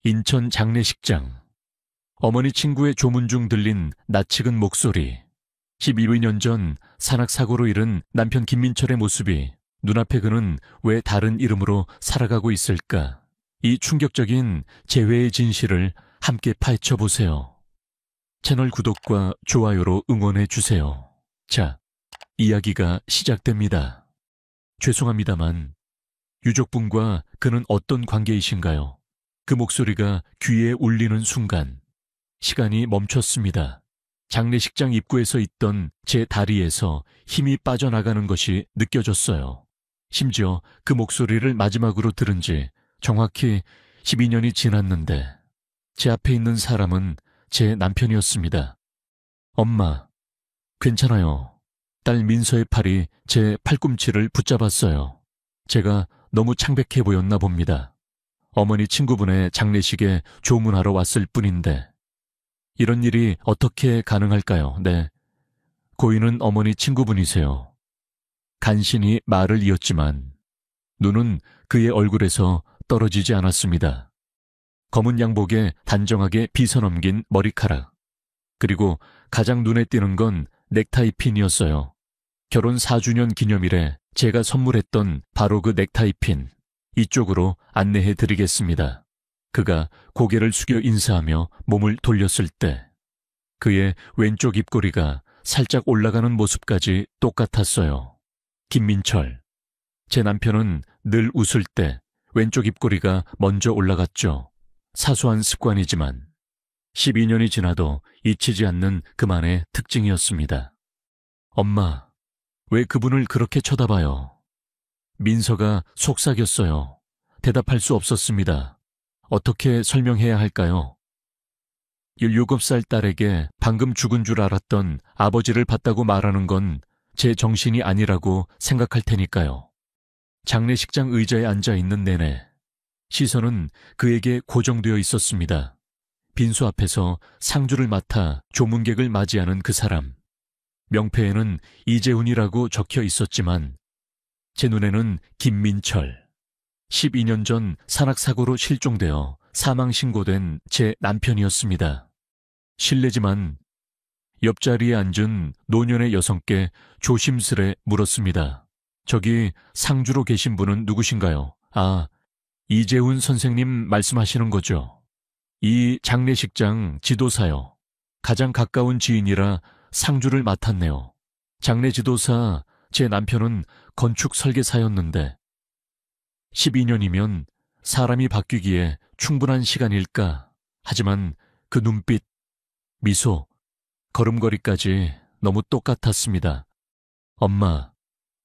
인천 장례식장. 어머니 친구의 조문 중 들린 낯익은 목소리. 12년 전 산악사고로 잃은 남편 김민철의 모습이 눈앞에 그는 왜 다른 이름으로 살아가고 있을까? 이 충격적인 재회의 진실을 함께 파헤쳐 보세요. 채널 구독과 좋아요로 응원해 주세요. 자, 이야기가 시작됩니다. 죄송합니다만 유족분과 그는 어떤 관계이신가요? 그 목소리가 귀에 울리는 순간 시간이 멈췄습니다. 장례식장 입구에서 있던 제 다리에서 힘이 빠져나가는 것이 느껴졌어요. 심지어 그 목소리를 마지막으로 들은 지 정확히 12년이 지났는데 제 앞에 있는 사람은 제 남편이었습니다. 엄마, 괜찮아요. 딸 민서의 팔이 제 팔꿈치를 붙잡았어요. 제가 너무 창백해 보였나 봅니다. 어머니 친구분의 장례식에 조문하러 왔을 뿐인데 이런 일이 어떻게 가능할까요? 네, 고인은 어머니 친구분이세요. 간신히 말을 이었지만 눈은 그의 얼굴에서 떨어지지 않았습니다. 검은 양복에 단정하게 빗어넘긴 머리카락, 그리고 가장 눈에 띄는 건 넥타이 핀이었어요. 결혼 4주년 기념일에 제가 선물했던 바로 그 넥타이 핀, 이쪽으로 안내해 드리겠습니다. 그가 고개를 숙여 인사하며 몸을 돌렸을 때 그의 왼쪽 입꼬리가 살짝 올라가는 모습까지 똑같았어요. 김민철. 제 남편은 늘 웃을 때 왼쪽 입꼬리가 먼저 올라갔죠. 사소한 습관이지만 12년이 지나도 잊히지 않는 그만의 특징이었습니다. 엄마, 왜 그분을 그렇게 쳐다봐요? 민서가 속삭였어요. 대답할 수 없었습니다. 어떻게 설명해야 할까요? 17살 딸에게 방금 죽은 줄 알았던 아버지를 봤다고 말하는 건 제 정신이 아니라고 생각할 테니까요. 장례식장 의자에 앉아 있는 내내 시선은 그에게 고정되어 있었습니다. 빈소 앞에서 상주를 맡아 조문객을 맞이하는 그 사람. 명패에는 이재훈이라고 적혀 있었지만 제 눈에는 김민철. 12년 전 산악사고로 실종되어 사망신고된 제 남편이었습니다. 실례지만 옆자리에 앉은 노년의 여성께 조심스레 물었습니다. 저기 상주로 계신 분은 누구신가요? 아, 이재훈 선생님 말씀하시는 거죠? 이 장례식장 지도사요. 가장 가까운 지인이라 상주를 맡았네요. 장례 지도사 제 남편은 건축 설계사였는데 12년이면 사람이 바뀌기에 충분한 시간일까? 하지만 그 눈빛, 미소, 걸음걸이까지 너무 똑같았습니다. 엄마,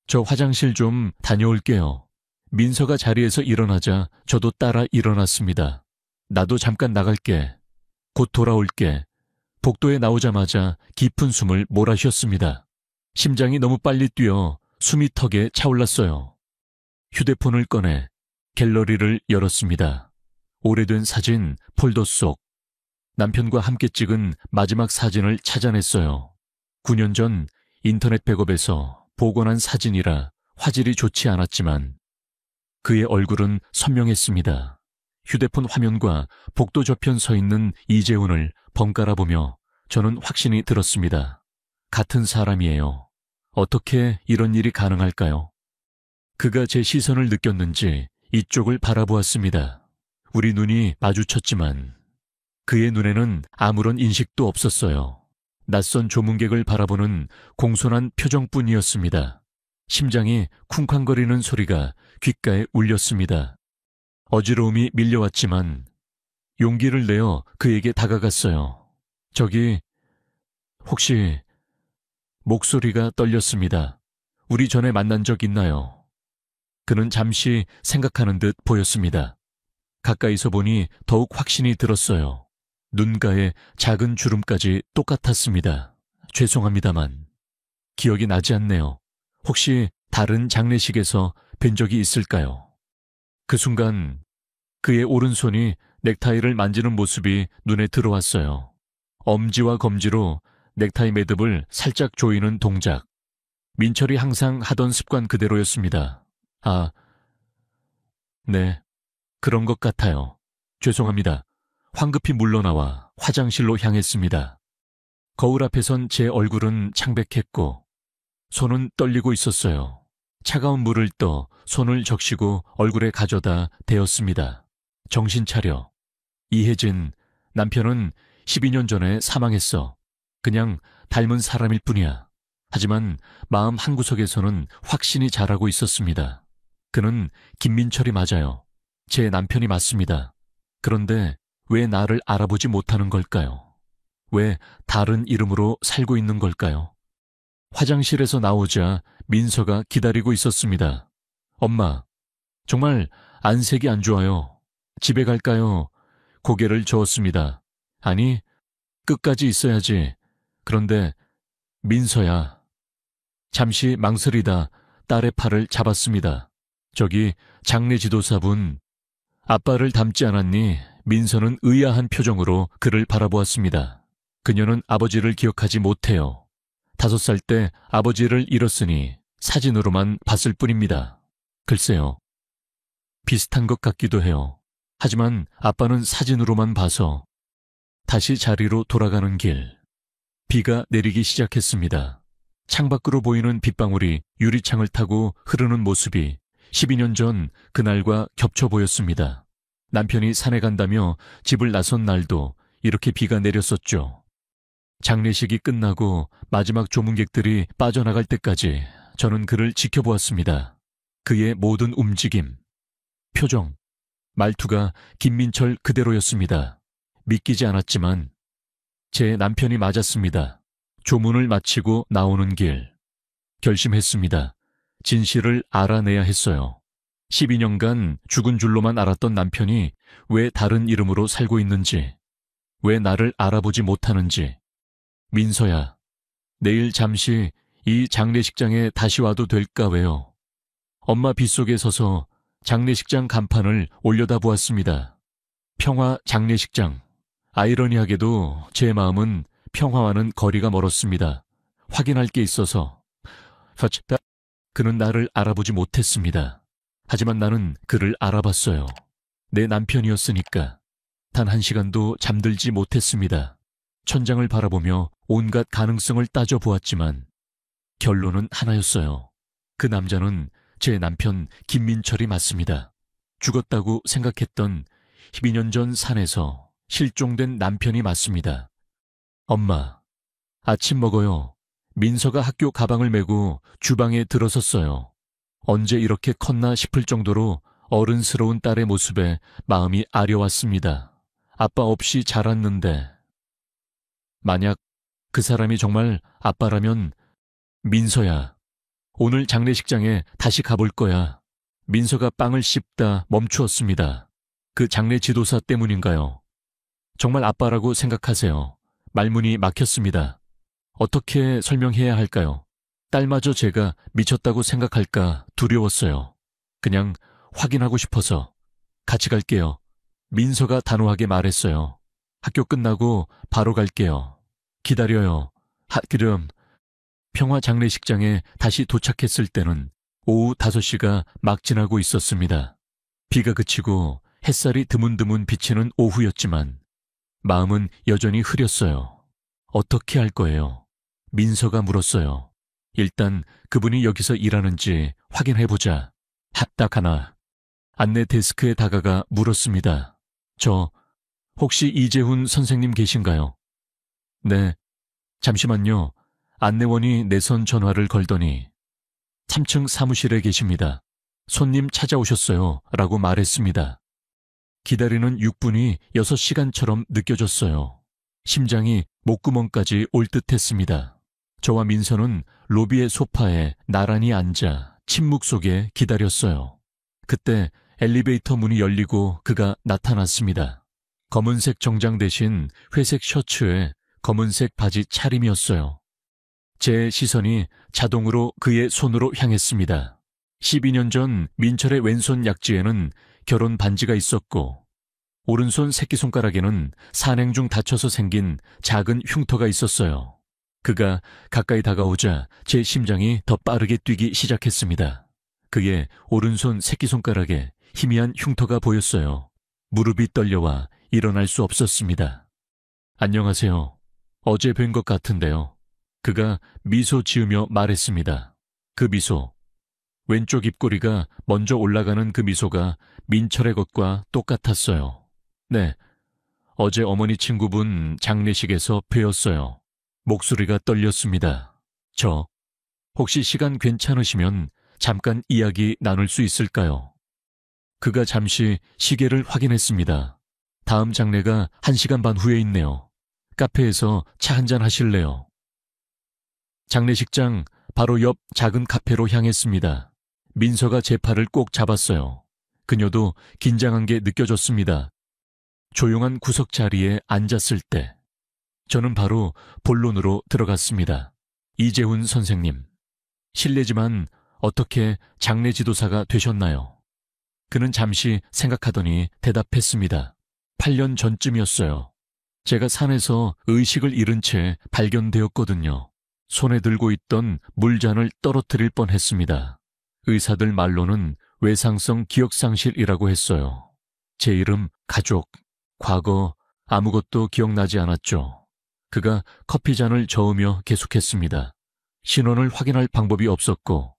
저 화장실 좀 다녀올게요. 민서가 자리에서 일어나자 저도 따라 일어났습니다. 나도 잠깐 나갈게. 곧 돌아올게. 복도에 나오자마자 깊은 숨을 몰아쉬었습니다. 심장이 너무 빨리 뛰어 숨이 턱에 차올랐어요. 휴대폰을 꺼내 갤러리를 열었습니다. 오래된 사진 폴더 속 남편과 함께 찍은 마지막 사진을 찾아냈어요. 9년 전 인터넷 백업에서 복원한 사진이라 화질이 좋지 않았지만 그의 얼굴은 선명했습니다. 휴대폰 화면과 복도 저편 서 있는 이재훈을 번갈아 보며 저는 확신이 들었습니다. 같은 사람이에요. 어떻게 이런 일이 가능할까요? 그가 제 시선을 느꼈는지 이쪽을 바라보았습니다. 우리 눈이 마주쳤지만 그의 눈에는 아무런 인식도 없었어요. 낯선 조문객을 바라보는 공손한 표정뿐이었습니다. 심장이 쿵쾅거리는 소리가 귓가에 울렸습니다. 어지러움이 밀려왔지만 용기를 내어 그에게 다가갔어요. 저기, 혹시... 목소리가 떨렸습니다. 우리 전에 만난 적 있나요? 그는 잠시 생각하는 듯 보였습니다. 가까이서 보니 더욱 확신이 들었어요. 눈가에 작은 주름까지 똑같았습니다. 죄송합니다만 기억이 나지 않네요. 혹시 다른 장례식에서 뵌 적이 있을까요? 그 순간 그의 오른손이 넥타이를 만지는 모습이 눈에 들어왔어요. 엄지와 검지로 넥타이 매듭을 살짝 조이는 동작. 민철이 항상 하던 습관 그대로였습니다. 아, 네, 그런 것 같아요. 죄송합니다. 황급히 물러나와 화장실로 향했습니다. 거울 앞에 선 제 얼굴은 창백했고 손은 떨리고 있었어요. 차가운 물을 떠 손을 적시고 얼굴에 가져다 대었습니다. 정신 차려. 이혜진, 남편은 12년 전에 사망했어. 그냥 닮은 사람일 뿐이야. 하지만 마음 한구석에서는 확신이 자라고 있었습니다. 그는 김민철이 맞아요. 제 남편이 맞습니다. 그런데 왜 나를 알아보지 못하는 걸까요? 왜 다른 이름으로 살고 있는 걸까요? 화장실에서 나오자 민서가 기다리고 있었습니다. 엄마, 정말 안색이 안 좋아요. 집에 갈까요? 고개를 저었습니다. 아니, 끝까지 있어야지. 그런데 민서야. 잠시 망설이다 딸의 팔을 잡았습니다. 저기 장례 지도사분, 아빠를 닮지 않았니? 민서는 의아한 표정으로 그를 바라보았습니다. 그녀는 아버지를 기억하지 못해요. 5살 때 아버지를 잃었으니 사진으로만 봤을 뿐입니다. 글쎄요. 비슷한 것 같기도 해요. 하지만 아빠는 사진으로만 봐서. 다시 자리로 돌아가는 길. 비가 내리기 시작했습니다. 창밖으로 보이는 빗방울이 유리창을 타고 흐르는 모습이 12년 전 그날과 겹쳐 보였습니다. 남편이 산에 간다며 집을 나선 날도 이렇게 비가 내렸었죠. 장례식이 끝나고 마지막 조문객들이 빠져나갈 때까지 저는 그를 지켜보았습니다. 그의 모든 움직임, 표정, 말투가 김민철 그대로였습니다. 믿기지 않았지만 제 남편이 맞았습니다. 조문을 마치고 나오는 길. 결심했습니다. 진실을 알아내야 했어요. 12년간 죽은 줄로만 알았던 남편이 왜 다른 이름으로 살고 있는지, 왜 나를 알아보지 못하는지. 민서야, 내일 잠시 이 장례식장에 다시 와도 될까 왜요? 엄마 빗속에 서서 장례식장 간판을 올려다보았습니다. 평화 장례식장. 아이러니하게도 제 마음은 평화와는 거리가 멀었습니다. 확인할 게 있어서. 그는 나를 알아보지 못했습니다. 하지만 나는 그를 알아봤어요. 내 남편이었으니까. 단 1시간도 잠들지 못했습니다. 천장을 바라보며 온갖 가능성을 따져보았지만 결론은 하나였어요. 그 남자는 제 남편 김민철이 맞습니다. 죽었다고 생각했던 12년 전 산에서 실종된 남편이 맞습니다. 엄마, 아침 먹어요. 민서가 학교 가방을 메고 주방에 들어섰어요. 언제 이렇게 컸나 싶을 정도로 어른스러운 딸의 모습에 마음이 아려왔습니다. 아빠 없이 자랐는데. 만약 그 사람이 정말 아빠라면 민서야, 오늘 장례식장에 다시 가볼 거야. 민서가 빵을 씹다 멈추었습니다. 그 장례 지도사 때문인가요? 정말 아빠라고 생각하세요. 말문이 막혔습니다. 어떻게 설명해야 할까요? 딸마저 제가 미쳤다고 생각할까 두려웠어요. 그냥 확인하고 싶어서. 같이 갈게요. 민서가 단호하게 말했어요. 학교 끝나고 바로 갈게요. 기다려요. 그럼 평화 장례식장에 다시 도착했을 때는 오후 5시가 막 지나고 있었습니다. 비가 그치고 햇살이 드문드문 비치는 오후였지만 마음은 여전히 흐렸어요. 어떻게 할 거예요? 민서가 물었어요. 일단 그분이 여기서 일하는지 확인해보자. 딱 하나. 안내 데스크에 다가가 물었습니다. 혹시 이재훈 선생님 계신가요? 네. 잠시만요. 안내원이 내선 전화를 걸더니 3층 사무실에 계십니다. 손님 찾아오셨어요. 라고 말했습니다. 기다리는 6분이 6시간처럼 느껴졌어요. 심장이 목구멍까지 올 듯했습니다. 저와 민서는 로비의 소파에 나란히 앉아 침묵 속에 기다렸어요. 그때 엘리베이터 문이 열리고 그가 나타났습니다. 검은색 정장 대신 회색 셔츠에 검은색 바지 차림이었어요. 제 시선이 자동으로 그의 손으로 향했습니다. 12년 전 민철의 왼손 약지에는 결혼 반지가 있었고 오른손 새끼손가락에는 산행 중 다쳐서 생긴 작은 흉터가 있었어요. 그가 가까이 다가오자 제 심장이 더 빠르게 뛰기 시작했습니다. 그의 오른손 새끼손가락에 희미한 흉터가 보였어요. 무릎이 떨려와 일어날 수 없었습니다. 안녕하세요. 어제 뵌 것 같은데요. 그가 미소 지으며 말했습니다. 그 미소. 왼쪽 입꼬리가 먼저 올라가는 그 미소가 민철의 것과 똑같았어요. 네, 어제 어머니 친구분 장례식에서 뵈었어요. 목소리가 떨렸습니다. 혹시 시간 괜찮으시면 잠깐 이야기 나눌 수 있을까요? 그가 잠시 시계를 확인했습니다. 다음 장례가 1시간 반 후에 있네요. 카페에서 차 한잔 하실래요? 장례식장 바로 옆 작은 카페로 향했습니다. 민서가 제 팔을 꼭 잡았어요. 그녀도 긴장한 게 느껴졌습니다. 조용한 구석 자리에 앉았을 때 저는 바로 본론으로 들어갔습니다. 이재훈 선생님, 실례지만 어떻게 장례 지도사가 되셨나요? 그는 잠시 생각하더니 대답했습니다. 8년 전쯤이었어요. 제가 산에서 의식을 잃은 채 발견되었거든요. 손에 들고 있던 물잔을 떨어뜨릴 뻔했습니다. 의사들 말로는 외상성 기억상실이라고 했어요. 제 이름, 가족, 과거 아무것도 기억나지 않았죠. 그가 커피잔을 저으며 계속했습니다. 신원을 확인할 방법이 없었고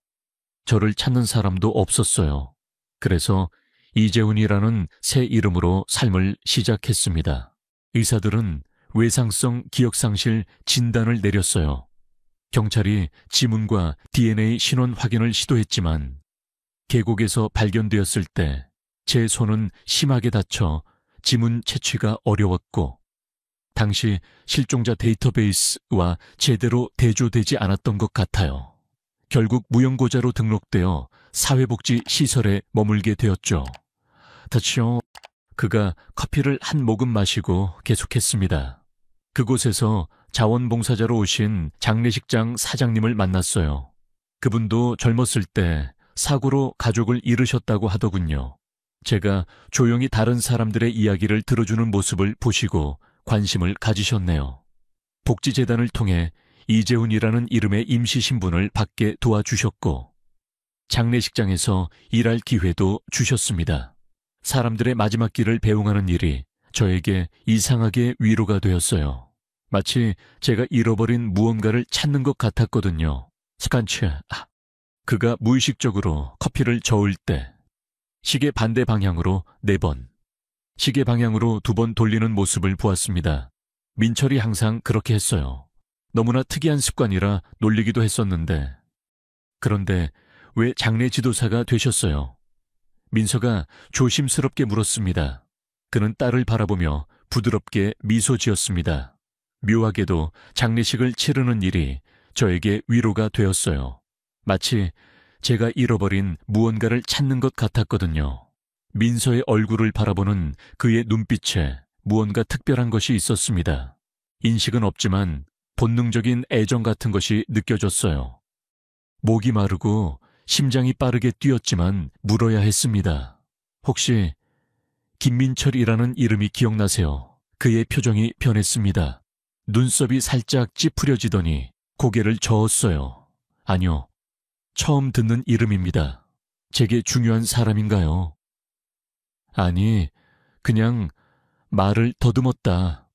저를 찾는 사람도 없었어요. 그래서 이재훈이라는 새 이름으로 삶을 시작했습니다. 의사들은 외상성 기억상실 진단을 내렸어요. 경찰이 지문과 DNA 신원 확인을 시도했지만 계곡에서 발견되었을 때 제 손은 심하게 다쳐 지문 채취가 어려웠고 당시 실종자 데이터베이스와 제대로 대조되지 않았던 것 같아요. 결국 무연고자로 등록되어 사회복지 시설에 머물게 되었죠. 다치요. 그가 커피를 한 모금 마시고 계속했습니다. 그곳에서 자원봉사자로 오신 장례식장 사장님을 만났어요. 그분도 젊었을 때 사고로 가족을 잃으셨다고 하더군요. 제가 조용히 다른 사람들의 이야기를 들어주는 모습을 보시고 관심을 가지셨네요. 복지재단을 통해 이재훈이라는 이름의 임시신분을 받게 도와주셨고 장례식장에서 일할 기회도 주셨습니다. 사람들의 마지막 길을 배웅하는 일이 저에게 이상하게 위로가 되었어요. 마치 제가 잃어버린 무언가를 찾는 것 같았거든요. 스칸츠. 그가 무의식적으로 커피를 저을 때 시계 반대 방향으로 4번, 시계 방향으로 2번 돌리는 모습을 보았습니다. 민철이 항상 그렇게 했어요. 너무나 특이한 습관이라 놀리기도 했었는데 그런데 왜 장례 지도사가 되셨어요? 민서가 조심스럽게 물었습니다. 그는 딸을 바라보며 부드럽게 미소 지었습니다. 묘하게도 장례식을 치르는 일이 저에게 위로가 되었어요. 마치 제가 잃어버린 무언가를 찾는 것 같았거든요. 민서의 얼굴을 바라보는 그의 눈빛에 무언가 특별한 것이 있었습니다. 인식은 없지만 본능적인 애정 같은 것이 느껴졌어요. 목이 마르고 심장이 빠르게 뛰었지만 물어야 했습니다. 혹시 김민철이라는 이름이 기억나세요? 그의 표정이 변했습니다. 눈썹이 살짝 찌푸려지더니 고개를 저었어요. 아니요. 처음 듣는 이름입니다. 제게 중요한 사람인가요? 아니, 그냥 말을 더듬었다.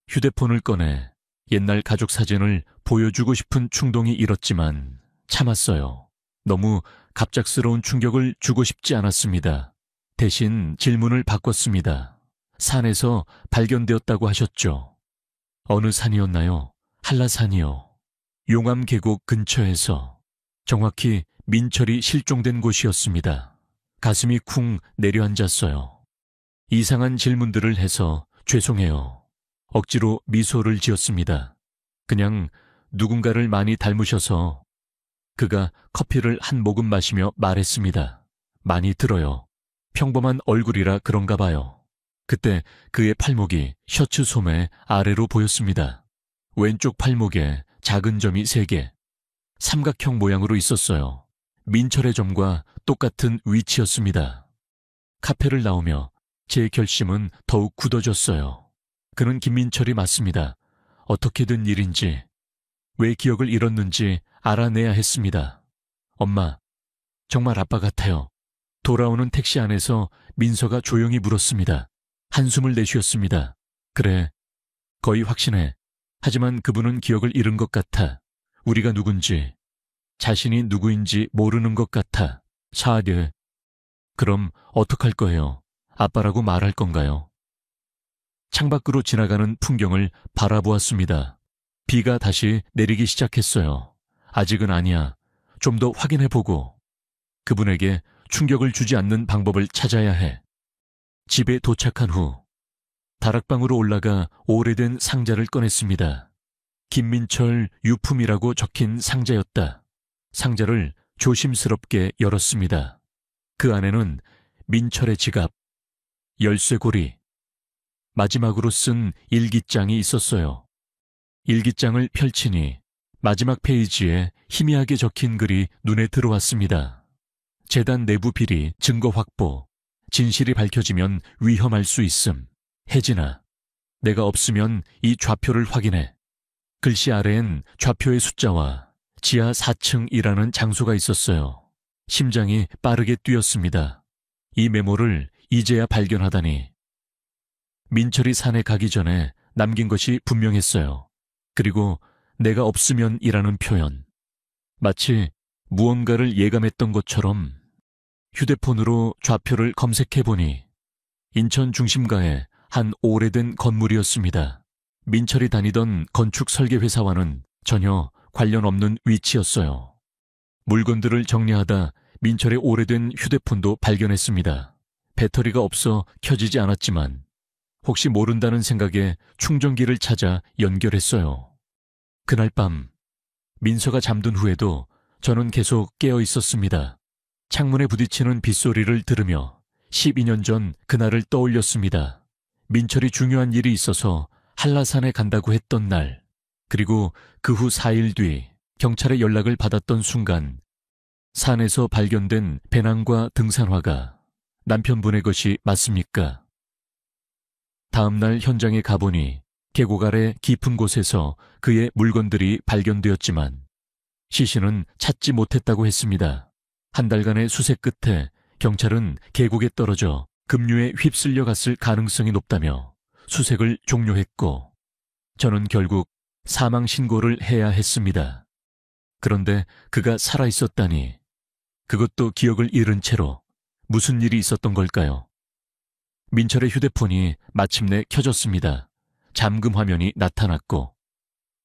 휴대폰을 꺼내 옛날 가족 사진을 보여주고 싶은 충동이 일었지만 참았어요. 너무 갑작스러운 충격을 주고 싶지 않았습니다. 대신 질문을 바꿨습니다. 산에서 발견되었다고 하셨죠? 어느 산이었나요? 한라산이요. 용암 계곡 근처에서. 정확히 민철이 실종된 곳이었습니다. 가슴이 쿵 내려앉았어요. 이상한 질문들을 해서 죄송해요. 억지로 미소를 지었습니다. 그냥 누군가를 많이 닮으셔서. 그가 커피를 한 모금 마시며 말했습니다. 많이 들어요. 평범한 얼굴이라 그런가 봐요. 그때 그의 팔목이 셔츠 소매 아래로 보였습니다. 왼쪽 팔목에 작은 점이 3개. 삼각형 모양으로 있었어요. 민철의 점과 똑같은 위치였습니다. 카페를 나오며 제 결심은 더욱 굳어졌어요. 그는 김민철이 맞습니다. 어떻게 된 일인지, 왜 기억을 잃었는지 알아내야 했습니다. 엄마, 정말 아빠 같아요. 돌아오는 택시 안에서 민서가 조용히 물었습니다. 한숨을 내쉬었습니다. 그래, 거의 확신해. 하지만 그분은 기억을 잃은 것 같아. 우리가 누군지, 자신이 누구인지 모르는 것 같아. 샤르. 그럼 어떡할 거예요? 아빠라고 말할 건가요? 창밖으로 지나가는 풍경을 바라보았습니다. 비가 다시 내리기 시작했어요. 아직은 아니야. 좀 더 확인해보고 그분에게 충격을 주지 않는 방법을 찾아야 해. 집에 도착한 후 다락방으로 올라가 오래된 상자를 꺼냈습니다. 김민철 유품이라고 적힌 상자였다. 상자를 조심스럽게 열었습니다. 그 안에는 민철의 지갑, 열쇠고리, 마지막으로 쓴 일기장이 있었어요. 일기장을 펼치니 마지막 페이지에 희미하게 적힌 글이 눈에 들어왔습니다. 재단 내부 비리 증거 확보, 진실이 밝혀지면 위험할 수 있음. 혜진아, 내가 없으면 이 좌표를 확인해. 글씨 아래엔 좌표의 숫자와 지하 4층이라는 장소가 있었어요. 심장이 빠르게 뛰었습니다. 이 메모를 이제야 발견하다니. 민철이 산에 가기 전에 남긴 것이 분명했어요. 그리고 내가 없으면이라는 표현. 마치 무언가를 예감했던 것처럼 휴대폰으로 좌표를 검색해보니 인천 중심가의 한 오래된 건물이었습니다. 민철이 다니던 건축 설계 회사와는 전혀 관련 없는 위치였어요. 물건들을 정리하다 민철의 오래된 휴대폰도 발견했습니다. 배터리가 없어 켜지지 않았지만 혹시 모른다는 생각에 충전기를 찾아 연결했어요. 그날 밤 민서가 잠든 후에도 저는 계속 깨어 있었습니다. 창문에 부딪히는 빗소리를 들으며 12년 전 그날을 떠올렸습니다. 민철이 중요한 일이 있어서 한라산에 간다고 했던 날, 그리고 그 후 4일 뒤 경찰의 연락을 받았던 순간 산에서 발견된 배낭과 등산화가 남편분의 것이 맞습니까? 다음 날 현장에 가보니 계곡 아래 깊은 곳에서 그의 물건들이 발견되었지만 시신은 찾지 못했다고 했습니다. 한 달간의 수색 끝에 경찰은 계곡에 떨어져 급류에 휩쓸려 갔을 가능성이 높다며 수색을 종료했고 저는 결국 사망 신고를 해야 했습니다. 그런데 그가 살아있었다니, 그것도 기억을 잃은 채로 무슨 일이 있었던 걸까요? 민철의 휴대폰이 마침내 켜졌습니다. 잠금 화면이 나타났고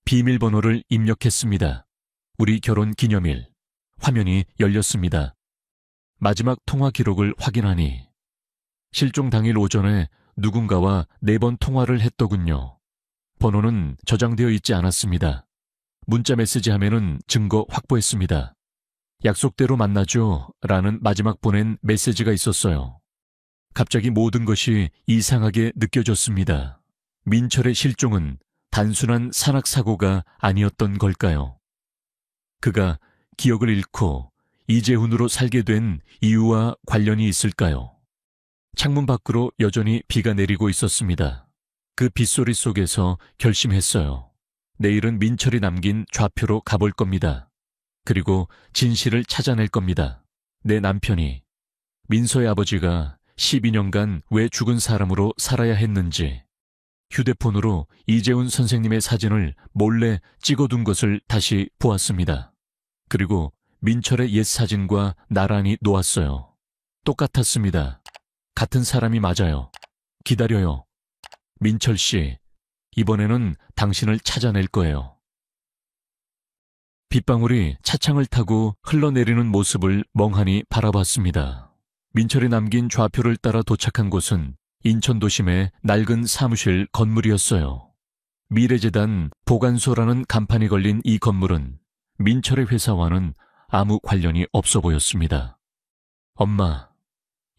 비밀번호를 입력했습니다. 우리 결혼 기념일. 화면이 열렸습니다. 마지막 통화 기록을 확인하니 실종 당일 오전에 누군가와 4번 통화를 했더군요. 번호는 저장되어 있지 않았습니다. 문자 메시지 화면은 증거 확보했습니다. 약속대로 만나죠 라는 마지막 보낸 메시지가 있었어요. 갑자기 모든 것이 이상하게 느껴졌습니다. 민철의 실종은 단순한 산악사고가 아니었던 걸까요? 그가 기억을 잃고 이재훈으로 살게 된 이유와 관련이 있을까요? 창문 밖으로 여전히 비가 내리고 있었습니다. 그 빗소리 속에서 결심했어요. 내일은 민철이 남긴 좌표로 가볼 겁니다. 그리고 진실을 찾아낼 겁니다. 내 남편이, 민서의 아버지가 12년간 왜 죽은 사람으로 살아야 했는지, 휴대폰으로 이재훈 선생님의 사진을 몰래 찍어둔 것을 다시 보았습니다. 그리고 민철의 옛 사진과 나란히 놓았어요. 똑같았습니다. 같은 사람이 맞아요. 기다려요. 민철 씨, 이번에는 당신을 찾아낼 거예요. 빗방울이 차창을 타고 흘러내리는 모습을 멍하니 바라봤습니다. 민철이 남긴 좌표를 따라 도착한 곳은 인천 도심의 낡은 사무실 건물이었어요. 미래재단 보관소라는 간판이 걸린 이 건물은 민철의 회사와는 아무 관련이 없어 보였습니다. 엄마,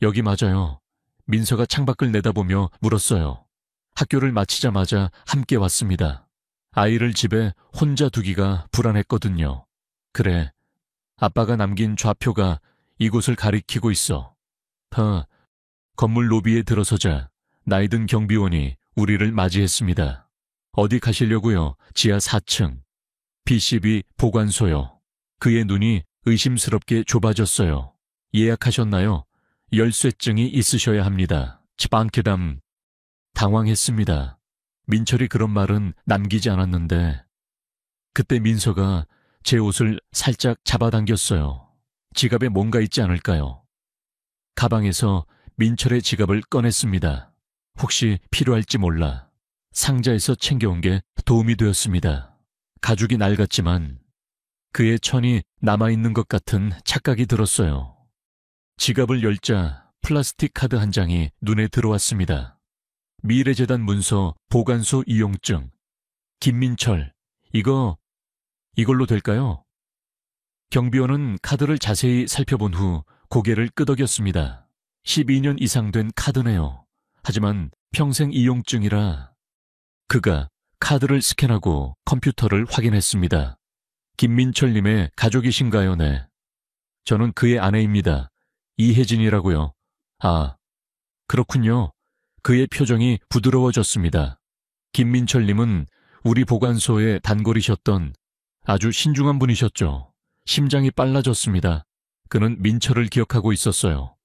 여기 맞아요. 민서가 창밖을 내다보며 물었어요. 학교를 마치자마자 함께 왔습니다. 아이를 집에 혼자 두기가 불안했거든요. 그래, 아빠가 남긴 좌표가 이곳을 가리키고 있어. 건물 로비에 들어서자 나이든 경비원이 우리를 맞이했습니다. 어디 가시려고요? 지하 4층. PCB 보관소요. 그의 눈이 의심스럽게 좁아졌어요. 예약하셨나요? 열쇠증이 있으셔야 합니다. 치방케담. 당황했습니다. 민철이 그런 말은 남기지 않았는데 그때 민서가 제 옷을 살짝 잡아당겼어요. 지갑에 뭔가 있지 않을까요? 가방에서 민철의 지갑을 꺼냈습니다. 혹시 필요할지 몰라 상자에서 챙겨온 게 도움이 되었습니다. 가죽이 낡았지만 그의 천이 남아있는 것 같은 착각이 들었어요. 지갑을 열자 플라스틱 카드 한 장이 눈에 들어왔습니다. 미래재단 문서 보관소 이용증. 김민철, 이걸로 될까요? 경비원은 카드를 자세히 살펴본 후 고개를 끄덕였습니다. 12년 이상 된 카드네요. 하지만 평생 이용증이라 그가 카드를 스캔하고 컴퓨터를 확인했습니다. 김민철님의 가족이신가요? 네. 저는 그의 아내입니다. 이혜진이라고요. 아, 그렇군요. 그의 표정이 부드러워졌습니다. 김민철님은 우리 보관소에 단골이셨던 아주 신중한 분이셨죠. 심장이 빨라졌습니다. 그는 민철을 기억하고 있었어요.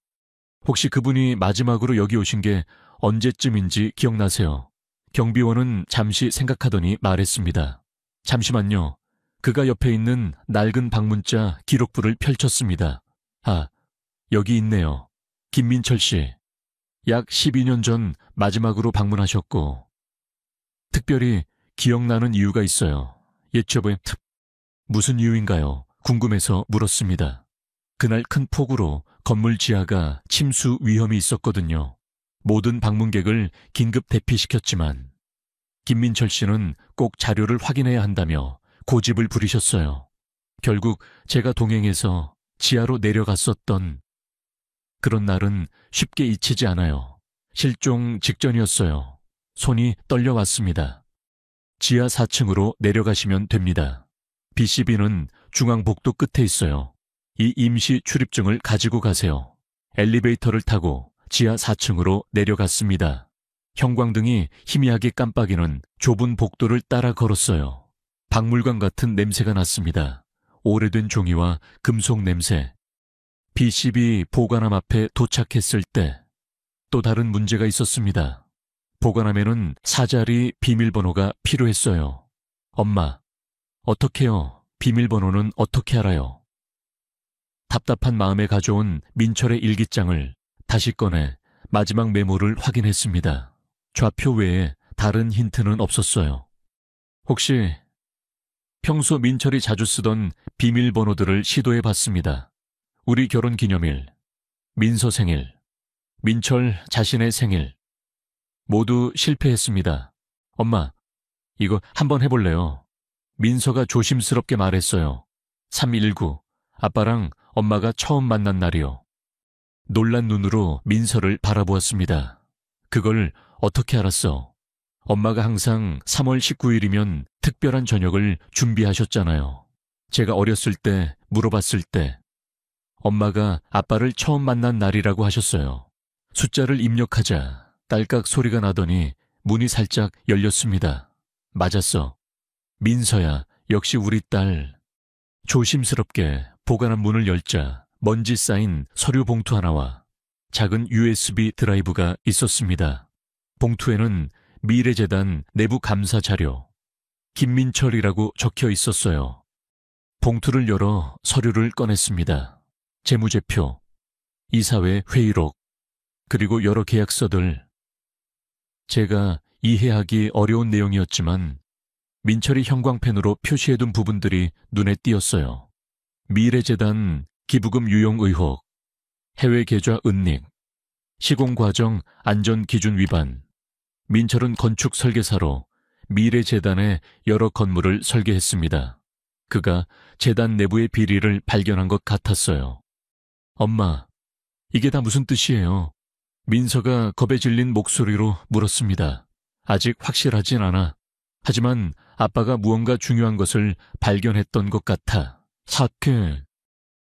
혹시 그분이 마지막으로 여기 오신 게 언제쯤인지 기억나세요? 경비원은 잠시 생각하더니 말했습니다. 잠시만요. 그가 옆에 있는 낡은 방문자 기록부를 펼쳤습니다. 아, 여기 있네요. 김민철 씨. 약 12년 전 마지막으로 방문하셨고 특별히 기억나는 이유가 있어요. 여쭤보면 무슨 이유인가요? 궁금해서 물었습니다. 그날 큰 폭우로 건물 지하가 침수 위험이 있었거든요. 모든 방문객을 긴급 대피시켰지만 김민철 씨는 꼭 자료를 확인해야 한다며 고집을 부리셨어요. 결국 제가 동행해서 지하로 내려갔었던 그런 날은 쉽게 잊히지 않아요. 실종 직전이었어요. 손이 떨려왔습니다. 지하 4층으로 내려가시면 됩니다. BCB는 중앙복도 끝에 있어요. 이 임시 출입증을 가지고 가세요. 엘리베이터를 타고 지하 4층으로 내려갔습니다. 형광등이 희미하게 깜빡이는 좁은 복도를 따라 걸었어요. 박물관 같은 냄새가 났습니다. 오래된 종이와 금속 냄새. BCB 보관함 앞에 도착했을 때 또 다른 문제가 있었습니다. 보관함에는 4자리 비밀번호가 필요했어요. 엄마, 어떡해요? 비밀번호는 어떻게 알아요? 답답한 마음에 가져온 민철의 일기장을 다시 꺼내 마지막 메모를 확인했습니다. 좌표 외에 다른 힌트는 없었어요. 혹시 평소 민철이 자주 쓰던 비밀번호들을 시도해봤습니다. 우리 결혼 기념일, 민서 생일, 민철 자신의 생일. 모두 실패했습니다. 엄마, 이거 한번 해볼래요? 민서가 조심스럽게 말했어요. 319, 아빠랑 엄마가 처음 만난 날이요. 놀란 눈으로 민서를 바라보았습니다. 그걸 어떻게 알았어? 엄마가 항상 3월 19일이면 특별한 저녁을 준비하셨잖아요. 제가 어렸을 때 물어봤을 때 엄마가 아빠를 처음 만난 날이라고 하셨어요. 숫자를 입력하자 딸깍 소리가 나더니 문이 살짝 열렸습니다. 맞았어. 민서야, 역시 우리 딸. 조심스럽게 보관함 문을 열자 먼지 쌓인 서류 봉투 하나와 작은 USB 드라이브가 있었습니다. 봉투에는 미래재단 내부 감사 자료, 김민철이라고 적혀 있었어요. 봉투를 열어 서류를 꺼냈습니다. 재무제표, 이사회 회의록, 그리고 여러 계약서들. 제가 이해하기 어려운 내용이었지만 민철이 형광펜으로 표시해둔 부분들이 눈에 띄었어요. 미래재단 기부금 유용 의혹, 해외 계좌 은닉, 시공과정 안전기준 위반. 민철은 건축 설계사로 미래재단의 여러 건물을 설계했습니다. 그가 재단 내부의 비리를 발견한 것 같았어요. 엄마, 이게 다 무슨 뜻이에요? 민서가 겁에 질린 목소리로 물었습니다. 아직 확실하진 않아. 하지만 아빠가 무언가 중요한 것을 발견했던 것 같아. 사케.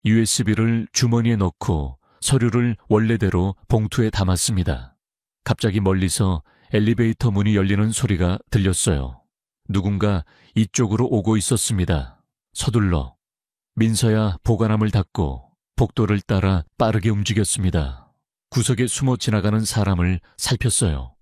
USB를 주머니에 넣고 서류를 원래대로 봉투에 담았습니다. 갑자기 멀리서 엘리베이터 문이 열리는 소리가 들렸어요. 누군가 이쪽으로 오고 있었습니다. 서둘러. 민서야 보관함을 닫고 복도를 따라 빠르게 움직였습니다. 구석에 숨어 지나가는 사람을 살폈어요.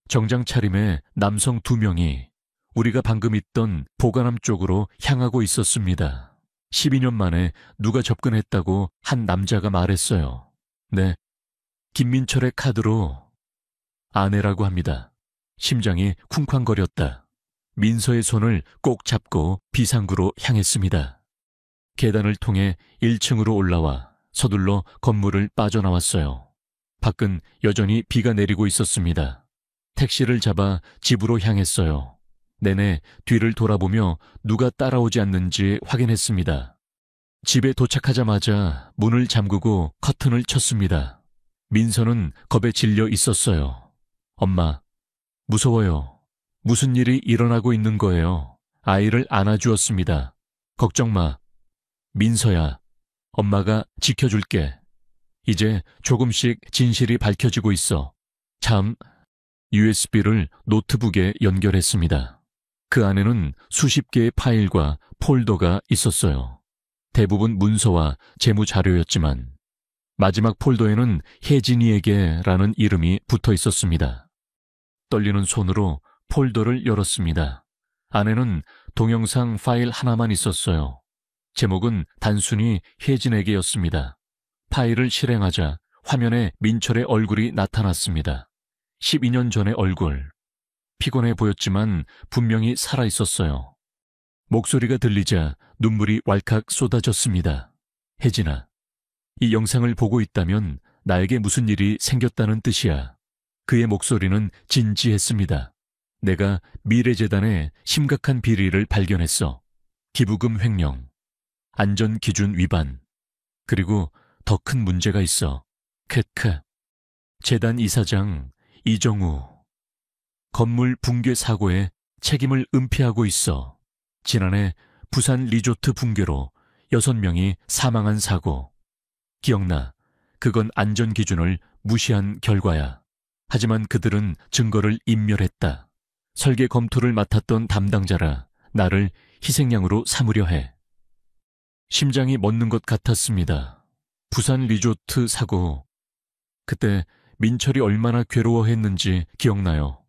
정장 차림의 남성 2명이 우리가 방금 있던 보관함 쪽으로 향하고 있었습니다. 12년 만에 누가 접근했다고 한 남자가 말했어요. 네, 김민철의 카드로 아내라고 합니다. 심장이 쿵쾅거렸다. 민서의 손을 꼭 잡고 비상구로 향했습니다. 계단을 통해 1층으로 올라와 서둘러 건물을 빠져나왔어요. 밖은 여전히 비가 내리고 있었습니다. 택시를 잡아 집으로 향했어요. 내내 뒤를 돌아보며 누가 따라오지 않는지 확인했습니다. 집에 도착하자마자 문을 잠그고 커튼을 쳤습니다. 민서는 겁에 질려 있었어요. 엄마, 무서워요. 무슨 일이 일어나고 있는 거예요. 아이를 안아주었습니다. 걱정 마. 민서야, 엄마가 지켜줄게. 이제 조금씩 진실이 밝혀지고 있어. 참, USB를 노트북에 연결했습니다. 그 안에는 수십 개의 파일과 폴더가 있었어요. 대부분 문서와 재무 자료였지만 마지막 폴더에는 혜진이에게라는 이름이 붙어 있었습니다. 떨리는 손으로 폴더를 열었습니다. 안에는 동영상 파일 하나만 있었어요. 제목은 단순히 혜진에게였습니다. 파일을 실행하자 화면에 민철의 얼굴이 나타났습니다. 12년 전의 얼굴. 피곤해 보였지만 분명히 살아있었어요. 목소리가 들리자 눈물이 왈칵 쏟아졌습니다. 혜진아, 이 영상을 보고 있다면 나에게 무슨 일이 생겼다는 뜻이야. 그의 목소리는 진지했습니다. 내가 미래재단에 심각한 비리를 발견했어. 기부금 횡령, 안전기준 위반, 그리고 더 큰 문제가 있어. 크크. 재단 이사장 이정우. 건물 붕괴 사고에 책임을 은폐하고 있어. 지난해 부산 리조트 붕괴로 6명이 사망한 사고. 기억나. 그건 안전기준을 무시한 결과야. 하지만 그들은 증거를 인멸했다. 설계 검토를 맡았던 담당자라 나를 희생양으로 삼으려 해. 심장이 멎는 것 같았습니다. 부산 리조트 사고. 그때 민철이 얼마나 괴로워했는지 기억나요.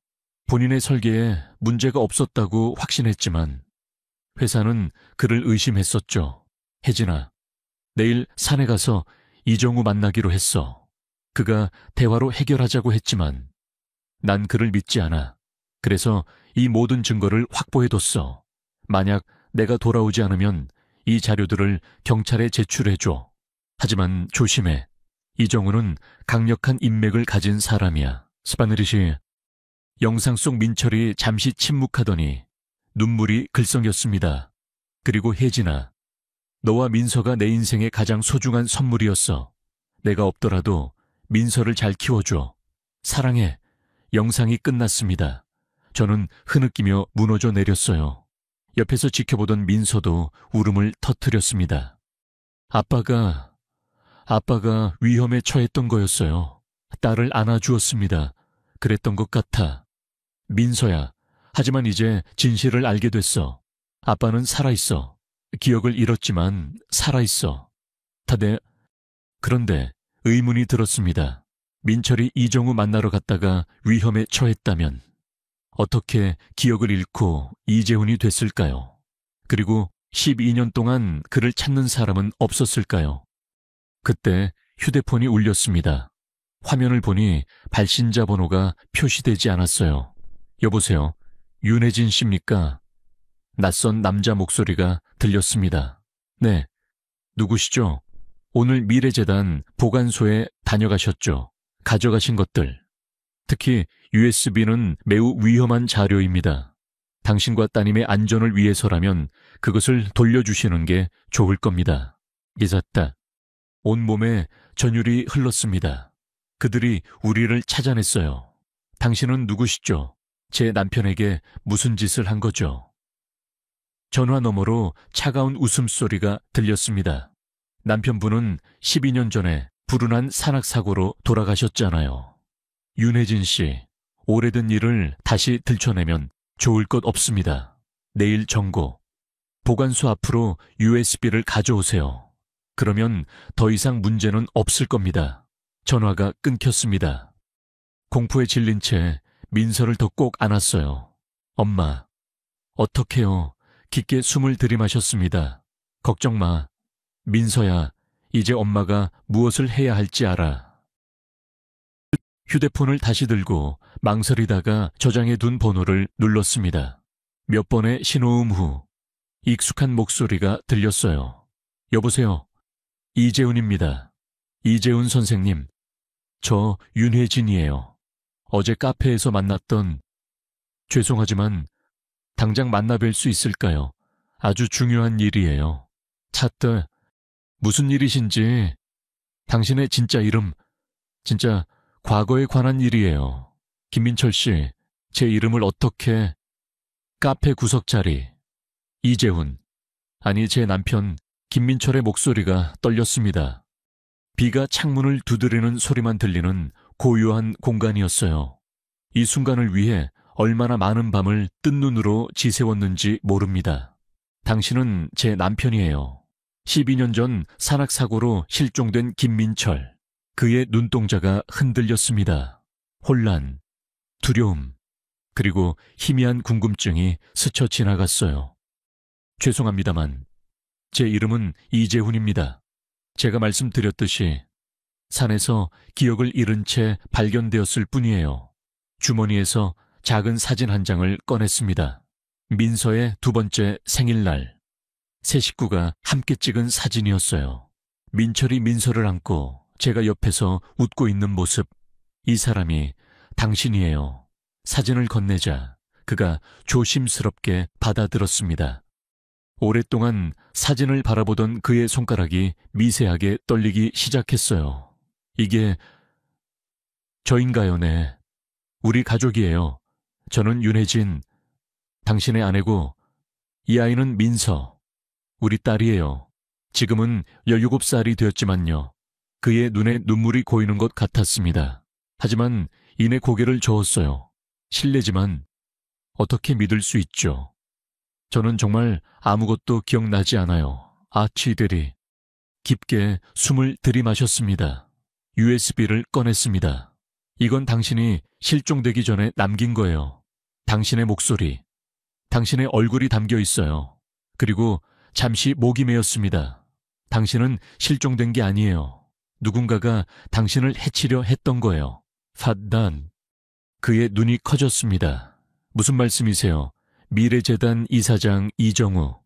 본인의 설계에 문제가 없었다고 확신했지만 회사는 그를 의심했었죠. 혜진아, 내일 산에 가서 이정우 만나기로 했어. 그가 대화로 해결하자고 했지만 난 그를 믿지 않아. 그래서 이 모든 증거를 확보해뒀어. 만약 내가 돌아오지 않으면 이 자료들을 경찰에 제출해줘. 하지만 조심해. 이정우는 강력한 인맥을 가진 사람이야. 스파느릿이 영상 속 민철이 잠시 침묵하더니 눈물이 글썽였습니다. 그리고 혜진아, 너와 민서가 내 인생의 가장 소중한 선물이었어. 내가 없더라도 민서를 잘 키워줘. 사랑해. 영상이 끝났습니다. 저는 흐느끼며 무너져 내렸어요. 옆에서 지켜보던 민서도 울음을 터뜨렸습니다. 아빠가 위험에 처했던 거였어요. 딸을 안아주었습니다. 그랬던 것 같아. 민서야, 하지만 이제 진실을 알게 됐어. 아빠는 살아있어. 기억을 잃었지만 살아있어. 그런데 의문이 들었습니다. 민철이 이정우 만나러 갔다가 위험에 처했다면 어떻게 기억을 잃고 이재훈이 됐을까요? 그리고 12년 동안 그를 찾는 사람은 없었을까요? 그때 휴대폰이 울렸습니다. 화면을 보니 발신자 번호가 표시되지 않았어요. 여보세요, 윤혜진 씨입니까? 낯선 남자 목소리가 들렸습니다. 네, 누구시죠? 오늘 미래재단 보관소에 다녀가셨죠? 가져가신 것들. 특히 USB는 매우 위험한 자료입니다. 당신과 따님의 안전을 위해서라면 그것을 돌려주시는 게 좋을 겁니다. 기사다. 온몸에 전율이 흘렀습니다. 그들이 우리를 찾아냈어요. 당신은 누구시죠? 제 남편에게 무슨 짓을 한 거죠? 전화 너머로 차가운 웃음소리가 들렸습니다. 남편분은 12년 전에 불운한 산악사고로 돌아가셨잖아요. 윤혜진 씨, 오래된 일을 다시 들춰내면 좋을 것 없습니다. 내일 정고. 보관소 앞으로 USB를 가져오세요. 그러면 더 이상 문제는 없을 겁니다. 전화가 끊겼습니다. 공포에 질린 채 민서를 더 꼭 안았어요. 엄마, 어떡해요. 깊게 숨을 들이마셨습니다. 걱정 마. 민서야, 이제 엄마가 무엇을 해야 할지 알아. 휴대폰을 다시 들고 망설이다가 저장해둔 번호를 눌렀습니다. 몇 번의 신호음 후 익숙한 목소리가 들렸어요. 여보세요. 이재훈입니다. 이재훈 선생님. 저 윤혜진이에요. 어제 카페에서 만났던... 죄송하지만 당장 만나뵐 수 있을까요? 아주 중요한 일이에요. 차트, 무슨 일이신지... 당신의 진짜 이름, 진짜 과거에 관한 일이에요. 김민철 씨, 제 이름을 어떻게... 카페 구석 자리. 이재훈. 아니, 제 남편 김민철의 목소리가 떨렸습니다. 비가 창문을 두드리는 소리만 들리는 고요한 공간이었어요. 이 순간을 위해 얼마나 많은 밤을 뜬 눈으로 지새웠는지 모릅니다. 당신은 제 남편이에요. 12년 전 산악사고로 실종된 김민철. 그의 눈동자가 흔들렸습니다. 혼란, 두려움, 그리고 희미한 궁금증이 스쳐 지나갔어요. 죄송합니다만 제 이름은 이재훈입니다. 제가 말씀드렸듯이 산에서 기억을 잃은 채 발견되었을 뿐이에요. 주머니에서 작은 사진 한 장을 꺼냈습니다. 민서의 두 번째 생일날. 세 식구가 함께 찍은 사진이었어요. 민철이 민서를 안고 제가 옆에서 웃고 있는 모습. 이 사람이 당신이에요. 사진을 건네자 그가 조심스럽게 받아들었습니다. 오랫동안 사진을 바라보던 그의 손가락이 미세하게 떨리기 시작했어요. 이게 저인가요? 네. 우리 가족이에요. 저는 윤혜진, 당신의 아내고 이 아이는 민서, 우리 딸이에요. 지금은 17살이 되었지만요. 그의 눈에 눈물이 고이는 것 같았습니다. 하지만 이내 고개를 저었어요. 실례지만 어떻게 믿을 수 있죠? 저는 정말 아무것도 기억나지 않아요. 아치들이. 깊게 숨을 들이마셨습니다. USB를 꺼냈습니다. 이건 당신이 실종되기 전에 남긴 거예요. 당신의 목소리, 당신의 얼굴이 담겨 있어요. 그리고 잠시 목이 메었습니다. 당신은 실종된 게 아니에요. 누군가가 당신을 해치려 했던 거예요. 팟단. 그의 눈이 커졌습니다. 무슨 말씀이세요? 미래재단 이사장 이정우.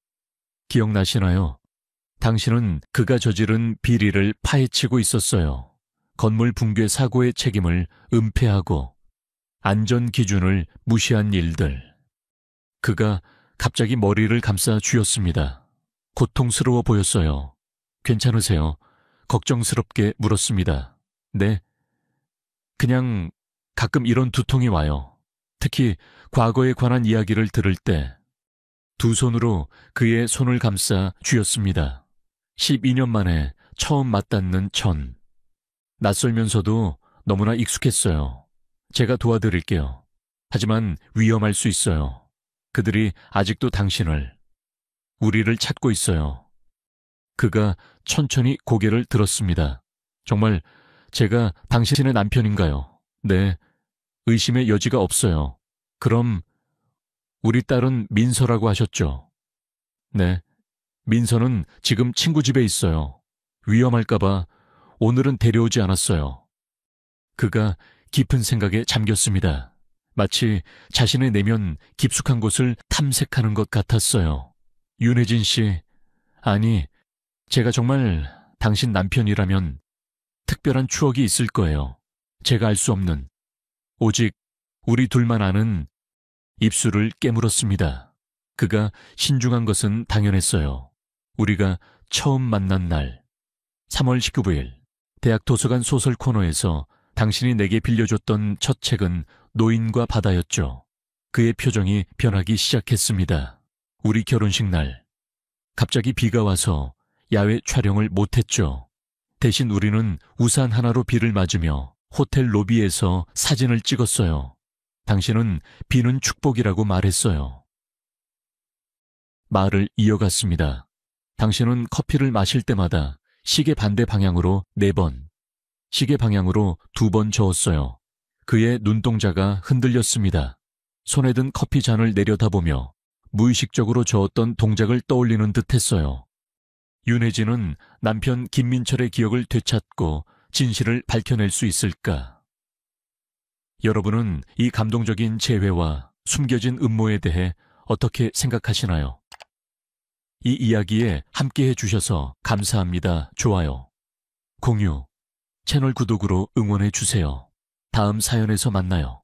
기억나시나요? 당신은 그가 저지른 비리를 파헤치고 있었어요. 건물 붕괴 사고의 책임을 은폐하고 안전 기준을 무시한 일들. 그가 갑자기 머리를 감싸 쥐었습니다. 고통스러워 보였어요. 괜찮으세요? 걱정스럽게 물었습니다. 네. 그냥 가끔 이런 두통이 와요. 특히 과거에 관한 이야기를 들을 때. 두 손으로 그의 손을 감싸 쥐었습니다. 12년 만에 처음 맞닿는 천. 낯설면서도 너무나 익숙했어요. 제가 도와드릴게요. 하지만 위험할 수 있어요. 그들이 아직도 당신을, 우리를 찾고 있어요. 그가 천천히 고개를 들었습니다. 정말 제가 당신의 남편인가요? 네, 의심의 여지가 없어요. 그럼 우리 딸은 민서라고 하셨죠? 네, 민서는 지금 친구 집에 있어요. 위험할까봐 오늘은 데려오지 않았어요. 그가 깊은 생각에 잠겼습니다. 마치 자신의 내면 깊숙한 곳을 탐색하는 것 같았어요. 윤혜진 씨, 아니, 제가 정말 당신 남편이라면 특별한 추억이 있을 거예요. 제가 알 수 없는, 오직 우리 둘만 아는. 입술을 깨물었습니다. 그가 신중한 것은 당연했어요. 우리가 처음 만난 날, 3월 19일, 대학 도서관 소설 코너에서 당신이 내게 빌려줬던 첫 책은 노인과 바다였죠. 그의 표정이 변하기 시작했습니다. 우리 결혼식 날, 갑자기 비가 와서 야외 촬영을 못했죠. 대신 우리는 우산 하나로 비를 맞으며 호텔 로비에서 사진을 찍었어요. 당신은 비는 축복이라고 말했어요. 말을 이어갔습니다. 당신은 커피를 마실 때마다 시계 반대 방향으로 4번, 시계 방향으로 2번 저었어요. 그의 눈동자가 흔들렸습니다. 손에 든 커피 잔을 내려다보며 무의식적으로 저었던 동작을 떠올리는 듯했어요. 윤혜진은 남편 김민철의 기억을 되찾고 진실을 밝혀낼 수 있을까? 여러분은 이 감동적인 재회와 숨겨진 음모에 대해 어떻게 생각하시나요? 이 이야기에 함께해 주셔서 감사합니다. 좋아요, 공유, 채널 구독으로 응원해 주세요. 다음 사연에서 만나요.